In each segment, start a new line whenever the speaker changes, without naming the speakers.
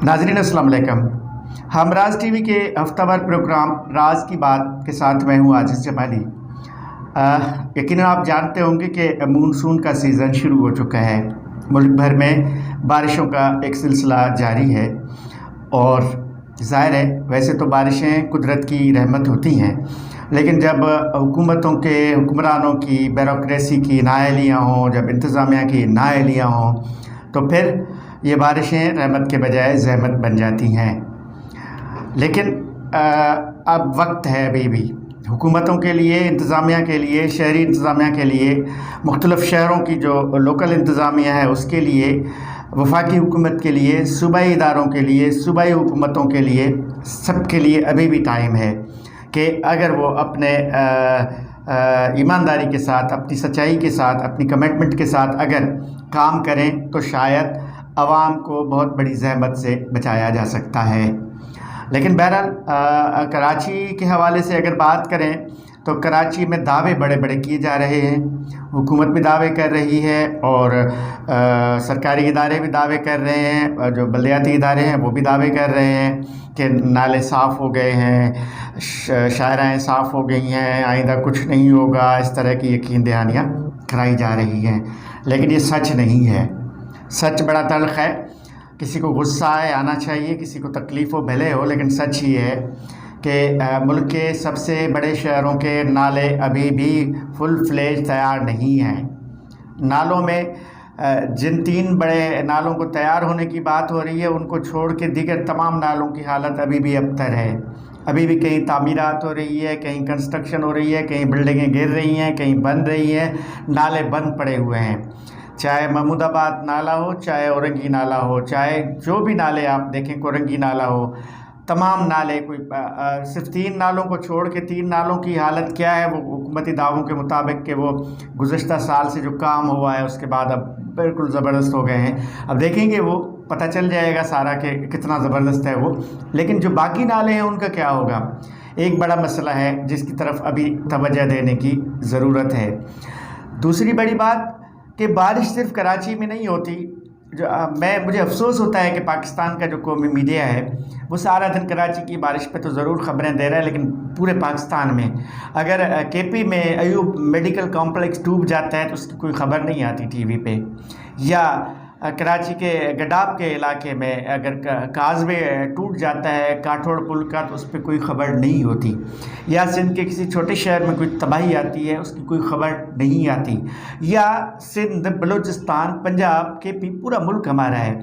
नाज़रीन अस्सलाम वालेकुम। हम राज टीवी के हफ्तावार प्रोग्राम राज की बात के साथ मैं हूँ आजिज़ जमाली। यकीनन आप जानते होंगे कि मानसून का सीज़न शुरू हो चुका है। मुल्क भर में बारिशों का एक सिलसिला जारी है और ज़ाहिर है वैसे तो बारिशें कुदरत की रहमत होती हैं, लेकिन जब हुक्मरानों की ब्यूरोक्रेसी की नाअहलियाँ हों, जब इंतज़ामिया की नाअहलियाँ हों, तो फिर ये बारिशें रहमत के बजाय ज़हमत बन जाती हैं। लेकिन अब वक्त है अभी भी हुकूमतों के लिए, इंतज़ामिया के लिए, शहरी इंतज़ामिया के लिए, मुख्तलिफ़ शहरों की जो लोकल इंतज़ामिया है उसके लिए, वफाकी हुकूमत के लिए, सूबाई इदारों के लिए, सूबाई हुकूमतों के लिए, सब के लिए अभी भी टाइम है कि अगर वो अपने ईमानदारी के साथ, अपनी सच्चाई के साथ, अपनी कमिटमेंट के साथ अगर काम करें तो शायद आवाम को बहुत बड़ी ज़हमत से बचाया जा सकता है। लेकिन बहरहाल कराची के हवाले से अगर बात करें तो कराची में दावे बड़े बड़े किए जा रहे हैं। हुकूमत भी दावे कर रही है और सरकारी इदारे भी दावे कर रहे हैं, और जो बल्दियाती इदारे हैं वो भी दावे कर रहे हैं कि नाले साफ़ हो गए हैं, शायराएँ साफ़ हो गई हैं, आइंदा कुछ नहीं होगा, इस तरह की यकीन दहानियाँ कराई जा रही हैं। लेकिन ये सच नहीं है। सच बड़ा तल्ख़ है। किसी को गुस्सा आना चाहिए, किसी को तकलीफ़ हो भले हो, लेकिन सच ही है कि मुल्क के सबसे बड़े शहरों के नाले अभी भी फुल फ्लेज तैयार नहीं हैं। नालों में जिन 3 बड़े नालों को तैयार होने की बात हो रही है, उनको छोड़ के दीगर तमाम नालों की हालत अभी भी अबतर है। अभी भी कहीं तामीरात हो रही है, कहीं कंस्ट्रक्शन हो रही है, कहीं बिल्डिंगें गिर रही हैं, कहीं बन रही हैं, नाले बंद पड़े हुए हैं। चाहे महमूदाबाद नाला हो, चाहे औरंगी नाला हो, चाहे जो भी नाले आप देखें, कोरंगी नाला हो, तमाम नाले सिर्फ 3 नालों को छोड़ के 3 नालों की हालत क्या है, वो हुकूमती दावों के मुताबिक कि वो गुज़श्ता साल से जो काम हुआ है उसके बाद अब बिल्कुल ज़बरदस्त हो गए हैं। अब देखेंगे, वो पता चल जाएगा सारा कि कितना ज़बरदस्त है वो। लेकिन जो बाकी नाले हैं उनका क्या होगा, एक बड़ा मसला है जिसकी तरफ अभी तवज्जो देने की ज़रूरत है। दूसरी बड़ी बात कि बारिश सिर्फ कराची में नहीं होती। मुझे अफसोस होता है कि पाकिस्तान का जो कौमी मीडिया है वो सारा दिन कराची की बारिश पे तो ज़रूर ख़बरें दे रहा है, लेकिन पूरे पाकिस्तान में अगर केपी में अयूब मेडिकल कॉम्प्लेक्स डूब जाता है तो उसकी कोई ख़बर नहीं आती टीवी पे, या कराची के गडाब के इलाके में अगर काज़वे टूट जाता है काठोड़ पुल का तो उस पर कोई ख़बर नहीं होती, या सिंध के किसी छोटे शहर में कोई तबाही आती है उसकी कोई ख़बर नहीं आती, या सिंध, बलूचिस्तान, पंजाब के पूरा मुल्क हमारा है,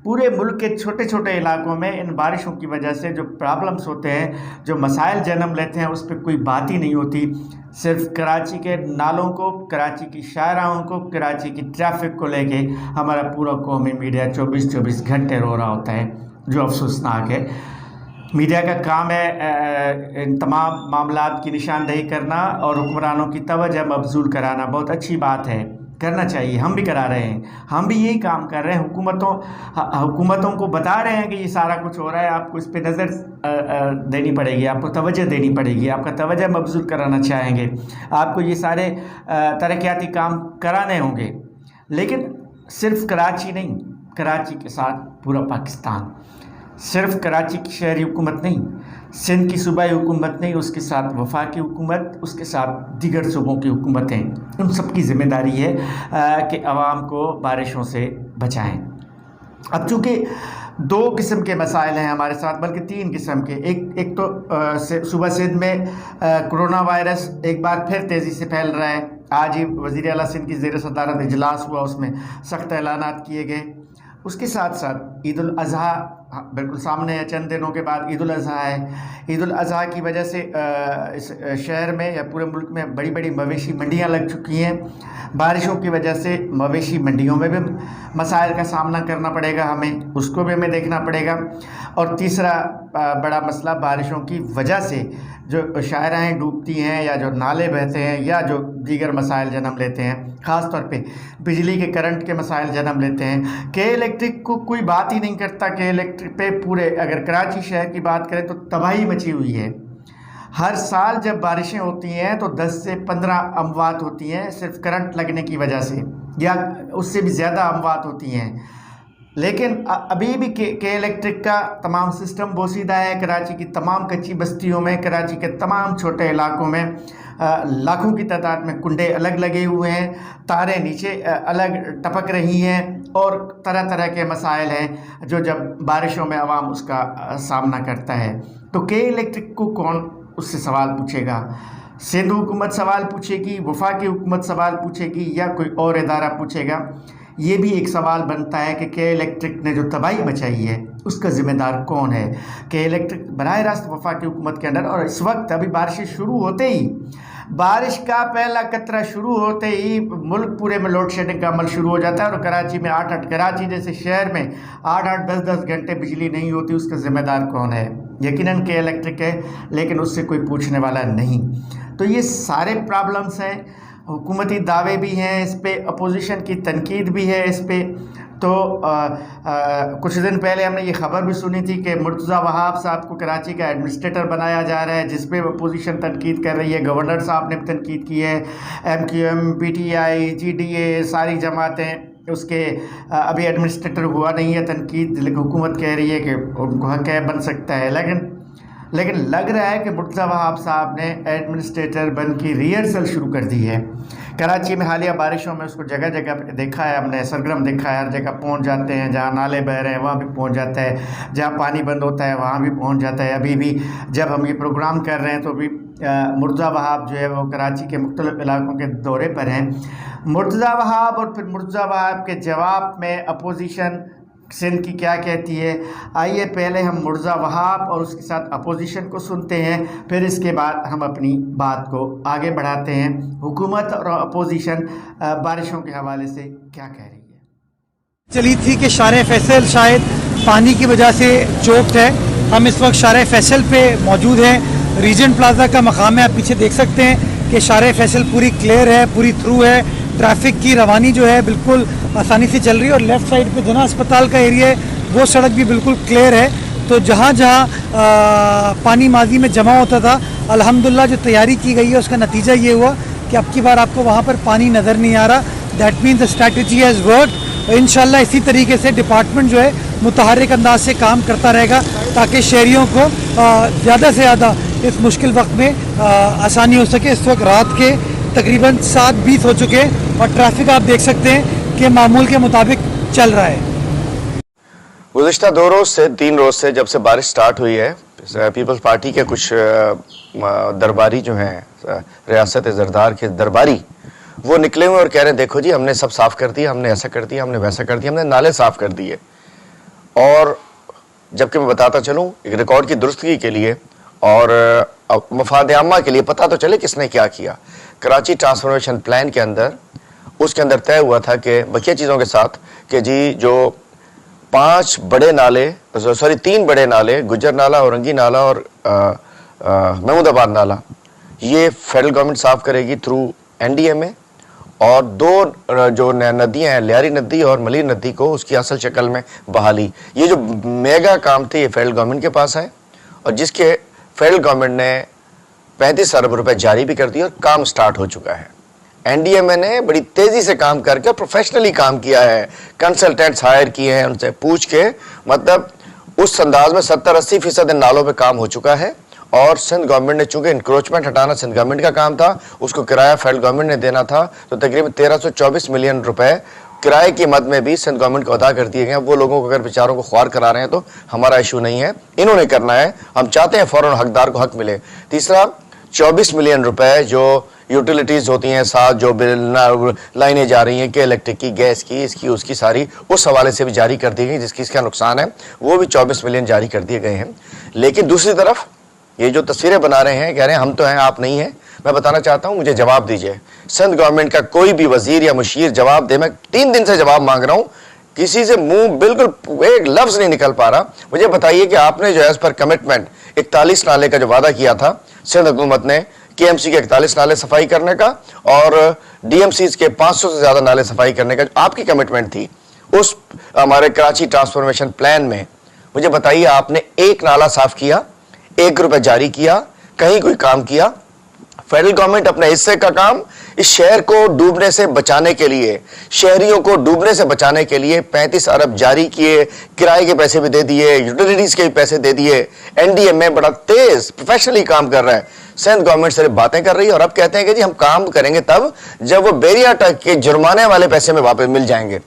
पूरे मुल्क के छोटे छोटे इलाकों में इन बारिशों की वजह से जो प्रॉब्लम्स होते हैं, जो मसाइल जन्म लेते हैं, उस पर कोई बात ही नहीं होती। सिर्फ कराची के नालों को, कराची की शायराओं को, कराची की ट्रैफिक को लेके हमारा पूरा कौमी मीडिया 24-24 घंटे रो रहा होता है, जो अफसोसनाक है। मीडिया का काम है इन तमाम मामलात की निशानदेही करना और हुक्मरानों की तवज्जो मबजूल कराना। बहुत अच्छी बात है, करना चाहिए, हम भी करा रहे हैं, हम भी यही काम कर रहे हैं। हुकूमतों को बता रहे हैं कि ये सारा कुछ हो रहा है, आपको इस पे नज़र देनी पड़ेगी, आपको तवज्जो देनी पड़ेगी, आपका तवज्जो मबजूल कराना चाहेंगे, आपको ये सारे तरक्याती काम कराने होंगे। लेकिन सिर्फ कराची नहीं, कराची के साथ पूरा पाकिस्तान, सिर्फ कराची की शहरी हुकूमत नहीं, सिंध की सूबाई हुकूमत नहीं, उसके साथ वफाकी हुकूमत, उसके साथ दीगर सूबों की हुकूमतें, उन सब की ज़िम्मेदारी है कि आवाम को बारिशों से बचाएं। अब चूँकि 2 किस्म के मसाइल हैं हमारे साथ, बल्कि 3 किस्म के। एक तो सूबा सिंध में कोरोना वायरस एक बार फिर तेज़ी से फैल रहा है। आज ही वज़ीर आला सिंध की ज़ेर सदारत इजलास हुआ, उसमें सख्त ऐलानात किए गए। उसके साथ साथ ईद उल अज़हा बिल्कुल सामने है, चंद दिनों के बाद ईद उल अज़हा है। ईद उल अज़हा की वजह से इस शहर में या पूरे मुल्क में बड़ी बड़ी मवेशी मंडियाँ लग चुकी हैं। बारिशों की वजह से मवेशी मंडियों में भी मसाइल का सामना करना पड़ेगा हमें, उसको भी हमें देखना पड़ेगा। और तीसरा बड़ा मसला, बारिशों की वजह से जो शायराएँ डूबती हैं या जो नाले बहते हैं या जो दीगर मसाइल जन्म लेते हैं, ख़ास तौर पे बिजली के करंट के मसाइल जन्म लेते हैं। के इलेक्ट्रिक को कोई बात ही नहीं करता। के इलेक्ट्रिक पे पूरे, अगर कराची शहर की बात करें तो तबाही मची हुई है। हर साल जब बारिशें होती हैं तो 10 से 15 अमवात होती हैं सिर्फ करंट लगने की वजह से, या उससे भी ज़्यादा अमवात होती हैं। लेकिन अभी भी के इलेक्ट्रिक का तमाम सिस्टम बोसीदा है। कराची की तमाम कच्ची बस्तियों में, कराची के तमाम छोटे इलाकों में लाखों की तादाद में कुंडे अलग लगे हुए हैं, तारें नीचे अलग टपक रही हैं और तरह तरह के मसाइल हैं जो जब बारिशों में आवाम उसका सामना करता है तो के इलेक्ट्रिक को कौन उससे सवाल पूछेगा? सिंध हुकूमत सवाल पूछेगी, वफाकी हुकूमत सवाल पूछेगी, या कोई और इदारा पूछेगा? ये भी एक सवाल बनता है कि के इलेक्ट्रिक ने जो तबाही मचाई है उसका ज़िम्मेदार कौन है? के इलेक्ट्रिक बराह रास्त वफाकी हुकूमत के अंडर, और इस वक्त अभी बारिशें शुरू होते ही, बारिश का पहला कतरा शुरू होते ही मुल्क पूरे में लोड शेडिंग का अमल शुरू हो जाता है और कराची में कराची जैसे शहर में 8-8 10-10 घंटे बिजली नहीं होती। उसका ज़िम्मेदार कौन है? यकीनन के इलेक्ट्रिक है, लेकिन उससे कोई पूछने वाला नहीं। तो ये सारे प्रॉब्लम्स हैं, हुकूमती दावे भी हैं इस पे, अपोजिशन की तनकीद भी है इस पे। तो कुछ दिन पहले हमने ये ख़बर भी सुनी थी कि मुर्तज़ा वहाब साहब को कराची का एडमिनिस्ट्रेटर बनाया जा रहा है, जिस पे अपोजिशन तनकीद कर रही है। गवर्नर साहब ने भी तनकीद की है, MQM, PTI, GDA, सारी जमातें उसके अभी एडमिनिस्ट्रेटर हुआ नहीं है। तनकीद हुकूमत कह रही है कि उनको हक़ है, बन सकता है, लेकिन लग रहा है कि मुर्तज़ा वहाब साहब ने एडमिनिस्ट्रेटर बन की रिहर्सल शुरू कर दी है। कराची में हालिया बारिशों में उसको जगह जगह पे देखा है हमने, सरगर्म देखा है, हर जगह पहुंच जाते हैं, जहां नाले बह रहे हैं वहां भी पहुंच जाता है, जहां पानी बंद होता है वहां भी पहुंच जाता है। अभी भी जब हम ये प्रोग्राम कर रहे हैं तो अभी मुर्तज़ा वहाब जो है वो कराची के मुख्तलिफ इलाकों के दौरे पर हैं। मुर्तज़ा वहाब और फिर मुर्तज़ा वहाब के जवाब में अपोजिशन सिंध की क्या कहती है, आइए पहले हम मुर्तज़ा वहाब और उसके साथ अपोजिशन को सुनते हैं, फिर इसके बाद हम अपनी बात को आगे बढ़ाते हैं। हुकूमत और अपोजिशन बारिशों के हवाले से क्या कह रही है?
चली थी कि शारे फैसल शायद पानी की वजह से चोक्ड है। हम इस वक्त शारे फैसल पे मौजूद हैं, रीजेंट प्लाजा का मकाम है। आप पीछे देख सकते हैं कि शारे फैसल पूरी क्लियर है, पूरी थ्रू है, ट्रैफिक की रवानी जो है बिल्कुल आसानी से चल रही है और लेफ़्ट साइड पे जना अस्पताल का एरिया है वो सड़क भी बिल्कुल क्लियर है। तो जहाँ जहाँ पानी माजी में जमा होता था, अल्हम्दुलिल्लाह जो तैयारी की गई है उसका नतीजा ये हुआ कि अब की बार आपको वहाँ पर पानी नज़र नहीं आ रहा। That means the strategy has worked. इंशाल्लाह इसी तरीके से डिपार्टमेंट जो है मुतहर्रिक अंदाज से काम करता रहेगा ताकि शहरियों को ज़्यादा से ज़्यादा इस मुश्किल वक्त में आसानी हो सके। इस वक्त रात के तकरीबन 7:20 हो चुके हैं और ट्रैफिक आप देख सकते हैं कि मामूल के मुताबिक चल रहा है।
गुज़िश्ता 2 रोज़ से 3 रोज़ से जब से बारिश स्टार्ट हुई है, पीपल्स पार्टी के कुछ दरबारी जो हैं, रियासत ज़रदार के दरबारी, वो निकले हुए और कह रहे हैं देखो जी हमने सब साफ़ कर दिया, हमने ऐसा कर दिया, हमने वैसा कर दिया, हमने नाले साफ़ कर दिए। और जबकि मैं बताता चलूँ एक रिकॉर्ड की दुरुस्तगी के लिए और मफाद आमा के लिए पता तो चले किसने क्या किया। कराची ट्रांसफॉर्मेशन प्लान के अंदर उसके अंदर तय हुआ था कि बकिया चीज़ों के साथ कि जी जो 3 बड़े नाले, गुजर नाला, औरंगी नाला और महमूदाबाद नाला, ये फेडरल गवर्नमेंट साफ़ करेगी थ्रू NDMA, और 2 जो नदियाँ हैं, लियारी नदी और मलिर नदी को उसकी असल शक्ल में बहाली। ये जो मेगा काम थे ये फेडरल गवर्नमेंट के पास है और जिसके फेडरल गवर्नमेंट ने 35 अरब रुपए जारी भी कर दिए और काम स्टार्ट हो चुका है। NDMA ने बड़ी तेजी से काम करके प्रोफेशनली काम किया है, कंसल्टेंट्स हायर किए हैं, उनसे पूछ के, मतलब उस अंदाज में 70-80% नालों पे काम हो चुका है। और सिंध गवर्नमेंट ने, चूंकि इंक्रोचमेंट हटाना सिंध गवर्नमेंट का काम था, उसको किराया फेडरल गवर्नमेंट ने देना था, तो तकरीबन 1324 मिलियन रुपए किराए की मद में भी सिंध गवर्नमेंट को अदा कर दिए गए। वो लोगों को अगर बेचारों को ख्वार करा रहे हैं तो हमारा इशू नहीं है, इन्होंने करना है, हम चाहते हैं फौरन हकदार को हक मिले। तीसरा, 24 मिलियन रुपए जो यूटिलिटीज़ होती हैं, साथ जो लाइनें जा रही हैं कि इलेक्ट्रिक की, गैस की, इसकी उसकी सारी, उस हवाले से भी जारी कर दी गई, जिसकी इसका नुकसान है वो भी 24 मिलियन जारी कर दिए गए हैं। लेकिन दूसरी तरफ ये जो तस्वीरें बना रहे हैं, कह रहे हैं हम तो हैं आप नहीं हैं, मैं बताना चाहता हूं मुझे जवाब दीजिए। सिंध गवर्नमेंट का कोई भी वजीर या मुशीर जवाब दे, मैं 3 दिन से जवाब मांग रहा हूं, किसी से मुंह बिल्कुल एक लफ्ज नहीं निकल पा रहा। मुझे बताइए कि आपने जो है इस पर कमिटमेंट 41 नाले का जो वादा किया था सिंध हुकूमत ने, KMC के 41 नाले सफाई करने का और DMCs के 500 से ज्यादा नाले सफाई करने का, आपकी कमिटमेंट थी उस हमारे कराची ट्रांसफॉर्मेशन प्लान में, मुझे बताइए आपने एक नाला साफ किया, 1 रुपए जारी किया, कहीं कोई काम किया? फेडरल गवर्नमेंट अपने हिस्से का काम इस शहर को डूबने से बचाने के लिए, शहरियों को डूबने से बचाने के लिए 35 अरब जारी किए, किराए के पैसे भी दे दिए, यूटिलिटीज के भी पैसे दे दिए। एनडीएमए बड़ा तेज प्रोफेशनली काम कर रहा है। सिंध गवर्नमेंट सिर्फ बातें कर रही है और अब कहते हैं कि जी हम काम करेंगे तब जब वो बेरिया तक के जुर्माने वाले पैसे में वापस मिल जाएंगे।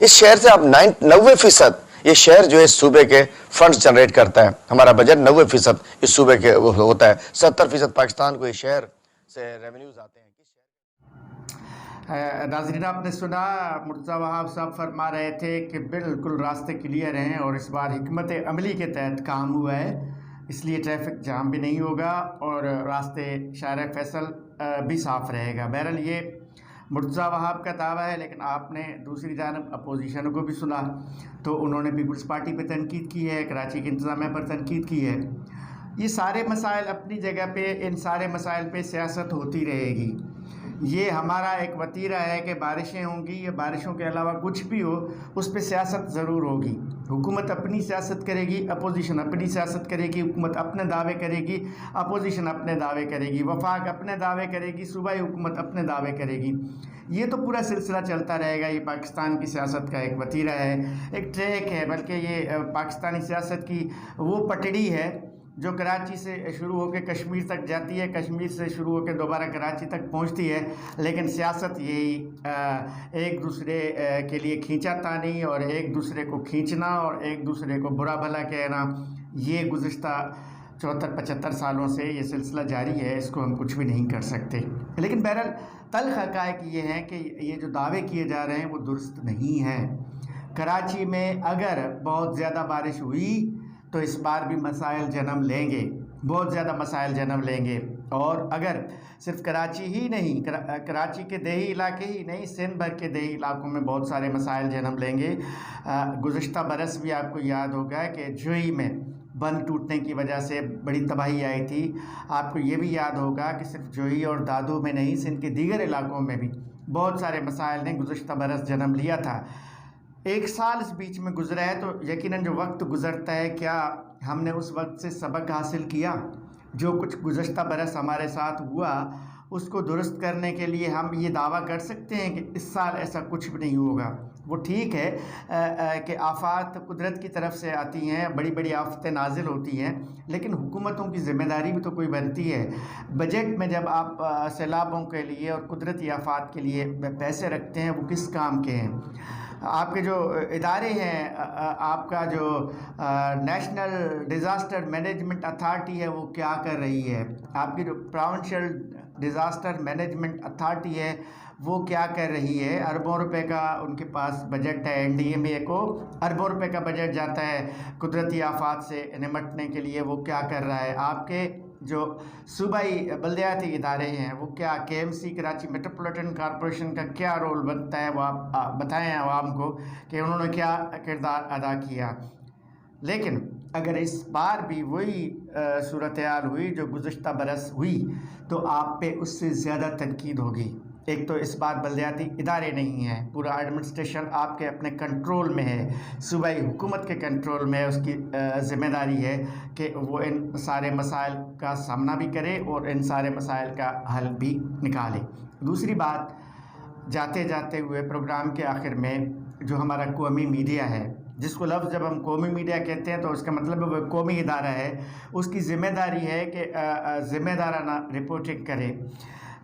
इस शहर से आप 90% ये शहर जो है इस सूबे के फंड्स जनरेट करता है। हमारा बजट 90% इस सूबे के होता है। 70% पाकिस्तान को इस शहर से रेवेन्यूज आते हैं।
नाज़रीन, आपने सुना मुर्तज़ा वहाब साहब फरमा रहे थे कि बिल्कुल रास्ते क्लियर हैं और इस बार हिकमत अमली के तहत काम हुआ है, इसलिए ट्रैफिक जाम भी नहीं होगा और रास्ते शार फैसल भी साफ़ रहेगा। बहरहाल ये मुर्तज़ा वहाब का दावा है, लेकिन आपने दूसरी जानब अपोजिशन को भी सुना तो उन्होंने पीपल्स पार्टी पर तनकीद की है, कराची के इंतज़ामिया पर तनकीद की है। ये सारे मसाइल अपनी जगह पे, इन सारे मसाइल पे सियासत होती रहेगी। ये हमारा एक वतीरा है कि बारिशें होंगी या बारिशों के अलावा कुछ भी हो, उस पर सियासत ज़रूर होगी। हुकूमत अपनी सियासत करेगी, अपोजिशन अपनी सियासत करेगी, हुकूमत अपने दावे करेगी, अपोजिशन अपने दावे करेगी, वफाक अपने दावे करेगी, सूबाई हुकूमत अपने दावे करेगी। ये तो पूरा सिलसिला चलता रहेगा। ये पाकिस्तान की सियासत का एक वतीरा है, एक ट्रैक है, बल्कि ये पाकिस्तानी सियासत की वो पटड़ी है जो कराची से शुरू होकर कश्मीर तक जाती है, कश्मीर से शुरू होकर दोबारा कराची तक पहुंचती है। लेकिन सियासत यही एक दूसरे के लिए खींचातानी और एक दूसरे को खींचना और एक दूसरे को बुरा भला कहना, ये गुज़िश्ता 74-75 सालों से ये सिलसिला जारी है। इसको हम कुछ भी नहीं कर सकते। लेकिन बहरहाल तल्ख़ हक़ाइक़ ये हैं कि ये जो दावे किए जा रहे हैं वो दुरुस्त नहीं है। कराची में अगर बहुत ज़्यादा बारिश हुई तो इस बार भी मसाइल जन्म लेंगे, बहुत ज़्यादा मसाइल जन्म लेंगे। और अगर सिर्फ कराची ही नहीं, कराची के देही इलाके ही नहीं, सिंध भर के देही इलाकों में बहुत सारे मसाइल जन्म लेंगे। गुज़िश्ता बरस भी आपको याद होगा कि जोई में बंद टूटने की वजह से बड़ी तबाही आई थी। आपको ये भी याद होगा कि सिर्फ जोई और दादू में नहीं, सिंध के दीगर इलाकों में भी बहुत सारे मसाइल ने गुज़िश्ता बरस जन्म लिया था। 1 साल इस बीच में गुजरा है, तो यकीनन जो वक्त गुज़रता है, क्या हमने उस वक्त से सबक हासिल किया? जो कुछ गुज़श्ता बरस हमारे साथ हुआ उसको दुरुस्त करने के लिए हम ये दावा कर सकते हैं कि इस साल ऐसा कुछ भी नहीं होगा। वो ठीक है कि आफ़ात कुदरत की तरफ से आती हैं, बड़ी बड़ी आफ़तें नाजिल होती हैं, लेकिन हुकूमतों की ज़िम्मेदारी भी तो कोई बनती है। बजट में जब आप सैलाबों के लिए और कुदरती आफ़ात के लिए पैसे रखते हैं, वो किस काम के हैं? आपके जो इदारे हैं, आपका जो नेशनल डिज़ास्टर मैनेजमेंट अथॉरिटी है, वो क्या कर रही है? आपकी जो प्रोविंशियल डिज़ास्टर मैनेजमेंट अथॉरिटी है, वो क्या कर रही है? अरबों रुपए का उनके पास बजट है। एनडीएमए को अरबों रुपए का बजट जाता है कुदरती आफात से निपटने के लिए, वो क्या कर रहा है? आपके जो सूबाई बल्दियाती इदारे हैं, वो क्या, केएमसी कराची मेट्रोपॉलिटन कॉरपोरेशन का क्या रोल बनता है, वो आप बताएं आवाम को कि उन्होंने क्या किरदार अदा किया। लेकिन अगर इस बार भी वही सूरत हाल हुई जो गुज़श्ता बरस हुई, तो आप पे उससे ज़्यादा तनकीद होगी। एक तो इस बार बल्दियाती इदारे नहीं हैं, पूरा एडमिनिस्ट्रेशन आपके अपने कंट्रोल में है, सूबाई हुकूमत के कंट्रोल में है। उसकी ज़िम्मेदारी है कि वो इन सारे मसाइल का सामना भी करे और इन सारे मसाइल का हल भी निकाले। दूसरी बात, जाते जाते हुए प्रोग्राम के आखिर में जो हमारा कौमी मीडिया है, जिसको लफ्ज़ जब हम कौमी मीडिया कहते हैं तो उसका मतलब है वो कौमी इदारा है, उसकी ज़िम्मेदारी है कि ज़िम्मेदाराना रिपोर्टिंग करे।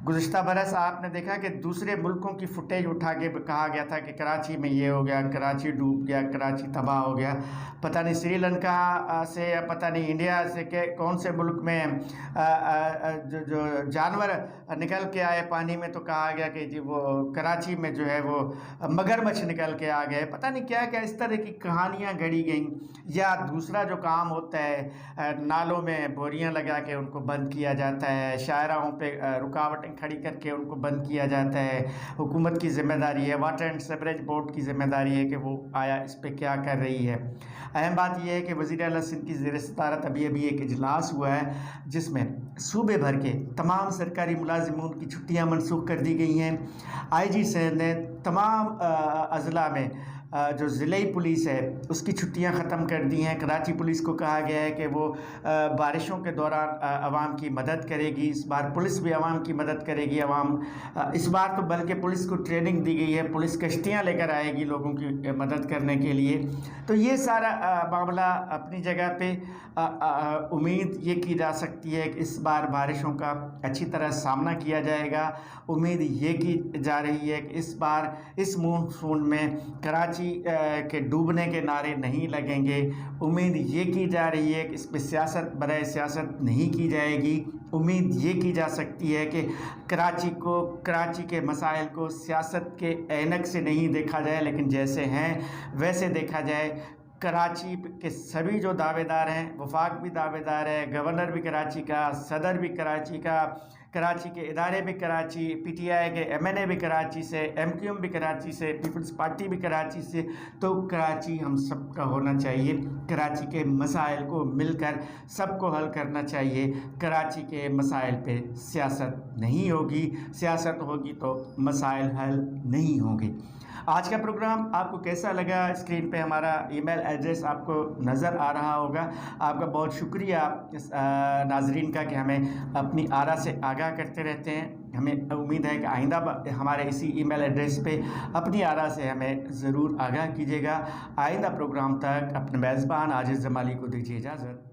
गुज़श्ता बरस आपने देखा कि दूसरे मुल्कों की फुटेज उठा के कहा गया था कि कराची में ये हो गया, कराची डूब गया, कराची तबाह हो गया। पता नहीं श्रीलंका से या पता नहीं इंडिया से के कौन से मुल्क में जो जानवर निकल के आए पानी में, तो कहा गया कि जी वो कराची में जो है वो मगरमच्छ निकल के आ गए। पता नहीं क्या क्या इस तरह की कहानियाँ गढ़ी गई। या दूसरा जो काम होता है, नालों में बोरियाँ लगा के उनको बंद किया जाता है, शाहराहों पे रुकावटें खड़ी करके उनको बंद किया जाता है। हुकूमत की ज़िम्मेदारी है, वाटर एंड सीवरेज बोर्ड की ज़िम्मेदारी है कि वो आया इस पर क्या कर रही है। अहम बात यह है कि वज़ीर आला सिंध की ज़ेर सदारत अभी एक इजलास हुआ है जिसमें सूबे भर के तमाम सरकारी मुलाजिमों की छुट्टियां मनसूख कर दी गई हैं। IG सिंध ने तमाम अज़ला में जो ज़िले पुलिस है उसकी छुट्टियां ख़त्म कर दी हैं। कराची पुलिस को कहा गया है कि वो बारिशों के दौरान आवाम की मदद करेगी। इस बार पुलिस भी आवाम की मदद करेगी। इस बार तो बल्कि पुलिस को ट्रेनिंग दी गई है, पुलिस कश्तियाँ लेकर आएगी लोगों की मदद करने के लिए। तो ये सारा मामला अपनी जगह पे उम्मीद ये की जा सकती है कि इस बार बारिशों का अच्छी तरह सामना किया जाएगा। उम्मीद ये की जा रही है कि इस बार इस मानसून में कराची के डूबने के नारे नहीं लगेंगे। उम्मीद ये की जा रही है कि इस पर सियासत बराए सियासत नहीं की जाएगी। उम्मीद ये की जा सकती है कि कराची के मसाइल को सियासत के ऐनक से नहीं देखा जाए, लेकिन जैसे हैं वैसे देखा जाए। कराची के सभी जो दावेदार हैं, वफाक भी दावेदार है, गवर्नर भी कराची का, सदर भी कराची का, कराची के इदारे भी कराची, पीटीआई के एमएनए भी कराची से, एमक्यूएम भी कराची से, पीपल्स पार्टी भी कराची से। तो कराची हम सब का होना चाहिए। कराची के मसाइल को मिलकर सबको हल करना चाहिए। कराची के मसाइल पे सियासत नहीं होगी, सियासत होगी तो मसाइल हल नहीं होंगे। आज का प्रोग्राम आपको कैसा लगा? स्क्रीन पे हमारा ईमेल एड्रेस आपको नज़र आ रहा होगा। आपका बहुत शुक्रिया नाजरीन का कि हमें अपनी आरा से आगाह करते रहते हैं। हमें उम्मीद है कि आइंदा हमारे इसी ईमेल एड्रेस पे अपनी आरा से हमें ज़रूर आगाह कीजिएगा। आइंदा प्रोग्राम तक अपने मेज़बान आजिज़ जमाली को दीजिए इजाज़त।